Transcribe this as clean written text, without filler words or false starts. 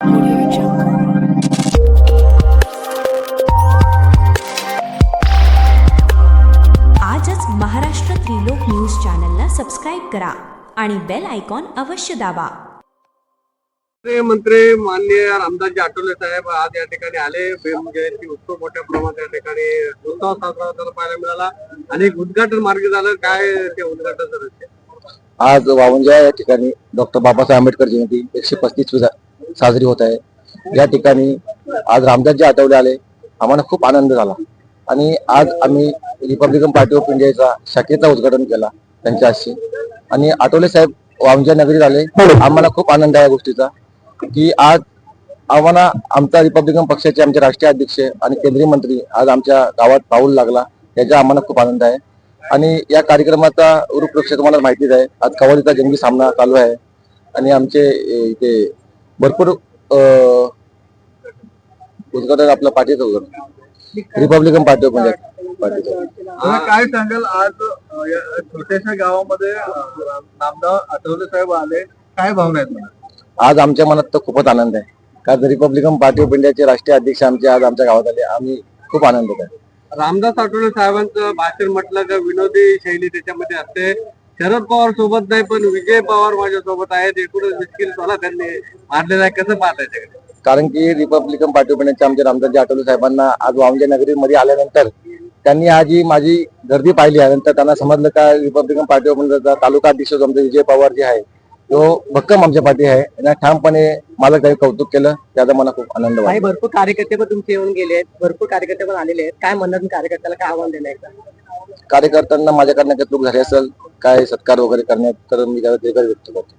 Audio Jungle. आजच Maharashtra Trilok news चॅनलला subscribe करा आणि बेल आयकॉन अवश्य दाबा. मंत्री माननीय रामदासजी आठवले साहेब आज या ठिकाणी आले. भीम जयंती उत्सव मोठ्या प्रमाणात या ठिकाणी उत्सव साजरा होताना पाहायला मिळाला आणि उद्घाटन मार्गी झालं. काय ते उद्घाटन झालं? आज वावंजा या ठिकाणी डॉक्टर बाबासाहेब आंबेडकर जयंती 135वी साजरी होत आहे. या ठिकाणी आज रामदासजी आठवले आले, आम्हाला खूप आनंद झाला आणि आज आम्ही रिपब्लिकन पार्टी ऑफ इंडियाचा शाखेचा उद्घाटन केला त्यांच्या हस्ते. आणि आठवले साहेब वावंजा नगरीत आले, आम्हाला खूप आनंद आहे या गोष्टीचा की आज आम्हाला आमचा रिपब्लिकन पक्षाचे आमचे राष्ट्रीय अध्यक्ष आणि केंद्रीय मंत्री आज आमच्या गावात पाऊल लागला, याचा आम्हाला खूप आनंद आहे. आणि या कार्यक्रमाचा रूपरेषा तुम्हाला माहितीच आहे. आज कवालीचा जंगी सामना चालू आहे आणि आमचे इथे भरपूर उद्घाटन आपल्या पार्टीचं उद्घाटन रिपब्लिकन पार्टी ऑफ इंडिया पार्टीचं. काय सांगाल, आज या छोट्याशा गावामध्ये नामदार आठवले साहेब आले, काय भावना आहेत? आज आमच्या मनात तर खूपच आनंद आहे, कारण रिपब्लिकन पार्टी ऑफ इंडियाचे राष्ट्रीय अध्यक्ष आमचे आज आमच्या गावात आले, आम्ही खूप आनंदित आहे. रामदास आठवले साहेबांचं भाषण म्हटलं तर विनोदी शैली त्याच्यामध्ये असते. शरद पवार सोबत नाही पण विजय पवार माझ्या सोबत आहेत, एकूणच मिस्किल स्वतः त्यांनी मारलेला आहे. कसं पाहताय? कारण की रिपब्लिकन पार्टी ऑफ इंडियाचे आमचे रामदासजी आठवले साहेबांना आज वावंजा नगरीमध्ये आल्यानंतर त्यांनी आज ही माझी गर्दी पाहिली आहे. नंतर त्यांना समजलं का रिपब्लिकन पार्टी ऑफ इंडियाचा तालुका अध्यक्ष आमचा विजय पवार जे आहे तो भक्कम आमच्या पाठी आहे. त्यांना ठामपणे मला काही कौतुक केलं, त्याचा मला खूप आनंद वाटला. भरपूर कार्यकर्ते पण तुमचे येऊन गेले आहेत, भरपूर कार्यकर्ते पण आलेले आहेत. काय म्हणतात कार्यकर्त्याला, काय आव्हान दिलं आहे? कार्यकर्त्यांना माझ्याकडनं काही चूक झाली असेल, काय सत्कार वगैरे करण्यात, तर मी त्याला ते व्यक्त करतो.